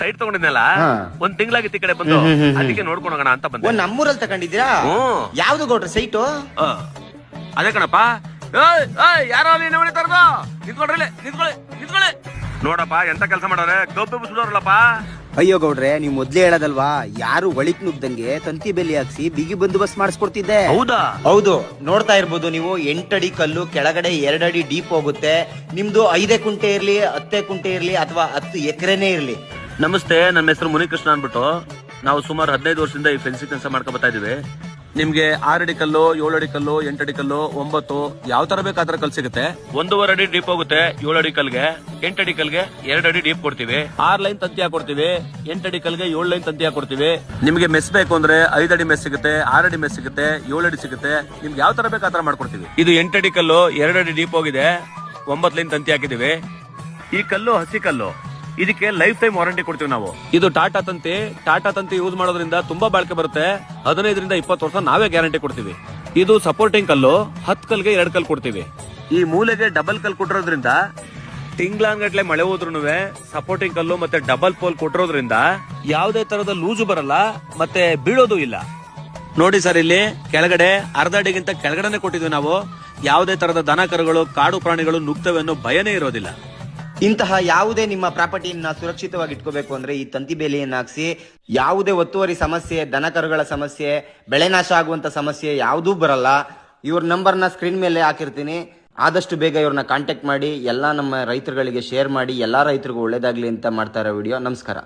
Site ತಗೊಂಡಿದ್ನಲ್ಲ ಒಂದ್ ತಿಂಗಳಾಗಿತ್ತು ಈ ಕಡೆ ಬಂದು ಅದಕ್ಕೆ ನೋಡ್ಕೊಂಡು ಹೋಗೋಣ ಅಂತ ಬಂದೆ. ನಮ್ಮೂರಲ್ಲಿ ತಗೊಂಡಿದ್ದೀರಾ? ಯಾವ್ದು ಗೌಡ್ರೆ ಸೈಟು? ಅದೇ ಕಣಪ್ಪ. ಯಾರೋ ಅಲ್ಲಿ ಮನೆ ತರದು ನಿಂತ್ಕೊಳ್ರಿ, ನಿಂತ್ಕೊಳ್ಳಿ. ನೋಡಪ್ಪ ಎಂತ ಕೆಲಸ ಮಾಡೋರೆ, ಕಬ್ಬು ಬಿಸ್ಬಿಡೋರಲ್ಲಪ್ಪ. ಅಯ್ಯೋ ಗೌಡ್ರೆ, ನೀವ್ ಮೊದ್ಲೇ ಹೇಳದಲ್ವಾ, ಯಾರು ಒಳಿಕ್ ನುಗ್ದಂಗೆ ತಂತಿ ಬೆಲೆ ಹಾಕ್ಸಿ ಬಿಗಿ ಬಂದೋಬಸ್ತ್ ಮಾಡಿಸ್ಕೊಡ್ತಿದ್ದೆ. ಹೌದಾ? ಹೌದು, ನೋಡ್ತಾ ಇರ್ಬೋದು ನೀವು. 8 ಅಡಿ ಕಲ್ಲು, ಕೆಳಗಡೆ 2 ಅಡಿ ಡೀಪ್ ಹೋಗುತ್ತೆ. ನಿಮ್ದು 5 ಕುಂಟೆ ಇರ್ಲಿ, 10 ಕುಂಟೆ ಇರ್ಲಿ, ಅಥವಾ 10 ಎಕರೆನೇ ಇರ್ಲಿ. ನಮಸ್ತೆ, ನನ್ನ ಹೆಸರು ಮುನಿಕೃಷ್ಣ ಅನ್ಬಿಟ್ಟು. ನಾವು ಸುಮಾರು 15 ವರ್ಷದಿಂದ ಈ ಫೆನ್ಸಿಂಗ್ ಕೆಲಸ ಮಾಡ್ಕೊ ಬರ್ತಾ ಇದೀವಿ. ನಿಮ್ಗೆ 6 ಅಡಿ ಕಲ್ಲು, 7 ಅಡಿ ಕಲ್ಲು, 8 ಅಡಿ ಕಲ್ಲು, 9 ಯಾವ ತರ ಬೇಕಾದ್ರೆ ಕಲ್ ಸಿಗುತ್ತೆ. 1.5 ಅಡಿ ಡೀಪ್ ಹೋಗುತ್ತೆ 7 ಅಡಿ ಕಲ್ಗೆ. 8 ಅಡಿ ಕಲ್ಗೆ 2 ಅಡಿ ಡೀಪ್ ಕೊಡ್ತೀವಿ. 6 ಲೈನ್ ತಂತಿ ಹಾಕೊಡ್ತೀವಿ. 8 ಅಡಿ ಕಲ್ಗೆ 7 ಲೈನ್ ತಂತಿ ಹಾಕೊಡ್ತೀವಿ. ನಿಮ್ಗೆ ಮೆಸ್ ಬೇಕು ಅಂದ್ರೆ 5 ಅಡಿ ಮೆಸ್ ಸಿಗುತ್ತೆ, 6 ಅಡಿ ಮೆಸ್ ಸಿಗುತ್ತೆ, 7 ಅಡಿ ಸಿಗುತ್ತೆ. ನಿಮ್ಗೆ ಯಾವ ತರ ಬೇಕು ಆ ತರ ಮಾಡ್ಕೊಡ್ತೀವಿ. ಇದು 8 ಅಡಿ ಕಲ್ಲು, 2 ಅಡಿ ಡೀಪ್ ಹೋಗಿದೆ, 9 ಲೈನ್ ತಂತಿ ಹಾಕಿದೀವಿ. ಈ ಕಲ್ಲು ಹಸಿ ಕಲ್ಲು, ಇದಕ್ಕೆ ಲೈಫ್ ಟೈಮ್ ವಾರಂಟಿ ಕೊಡ್ತೀವಿ ನಾವು. ಇದು ಟಾಟಾ ತಂತಿ ಯೂಸ್ ಮಾಡೋದ್ರಿಂದ ತುಂಬಾ ಬಾಳಿಕೆ ಬರುತ್ತೆ. 15ರಿಂದ 20 ವರ್ಷ ನಾವೇ ಗ್ಯಾರಂಟಿ ಕೊಡ್ತೀವಿ. ಇದು ಸಪೋರ್ಟಿಂಗ್ ಕಲ್ಲು, 10 ಕಲ್ಗೆ 2 ಕಲ್ ಕೊಡ್ತೀವಿ. ಈ ಮೂಲೆಗೆ ಡಬಲ್ ಕಲ್ ಕೊಟ್ಟಿರೋದ್ರಿಂದ ತಿಂಗ್ಳಾನ್ಗಟ್ಲೆ ಮಳೆ ಹೋದ್ರೂ ಸಪೋರ್ಟಿಂಗ್ ಕಲ್ಲು ಮತ್ತೆ ಡಬಲ್ ಪೋಲ್ ಕೊಟ್ಟಿರೋದ್ರಿಂದ ಯಾವುದೇ ತರದ ಲೂಸು ಬರಲ್ಲ, ಮತ್ತೆ ಬೀಳೋದು ಇಲ್ಲ. ನೋಡಿ ಸರ್, ಇಲ್ಲಿ ಕೆಳಗಡೆ 1/2 ಅಡಿಗಿಂತ ಕೆಳಗಡೆನೆ ಕೊಟ್ಟಿದ್ವಿ ನಾವು. ಯಾವುದೇ ತರದ ದನ ಕರುಗಳು, ಕಾಡು ಪ್ರಾಣಿಗಳು ನುಗ್ತವೆ ಅನ್ನೋ ಭಯನೇ ಇರೋದಿಲ್ಲ. ಇಂತಹ ಯಾವುದೇ ನಿಮ್ಮ ಪ್ರಾಪರ್ಟಿಯನ್ನ ಸುರಕ್ಷಿತವಾಗಿ ಇಟ್ಕೋಬೇಕು ಅಂದ್ರೆ ಈ ತಂತಿ ಬೇಲಿಯನ್ನ ಹಾಕ್ಸಿ. ಯಾವುದೇ ಒತ್ತುವರಿ ಸಮಸ್ಯೆ, ದನಕರುಗಳ ಸಮಸ್ಯೆ, ಬೆಳೆ ನಾಶ ಆಗುವಂತ ಸಮಸ್ಯೆ ಯಾವುದೂ ಬರಲ್ಲ. ಇವ್ರ ನಂಬರ್ನ ಸ್ಕ್ರೀನ್ ಮೇಲೆ ಹಾಕಿರ್ತೀನಿ. ಆದಷ್ಟು ಬೇಗ ಇವ್ರನ್ನ ಕಾಂಟ್ಯಾಕ್ಟ್ ಮಾಡಿ. ಎಲ್ಲಾ ನಮ್ಮ ರೈತರುಗಳಿಗೆ ಶೇರ್ ಮಾಡಿ. ಎಲ್ಲಾ ರೈತರಿಗೂ ಒಳ್ಳೇದಾಗ್ಲಿ ಅಂತ ಮಾಡ್ತಾ ಇರೋ ವಿಡಿಯೋ. ನಮಸ್ಕಾರ.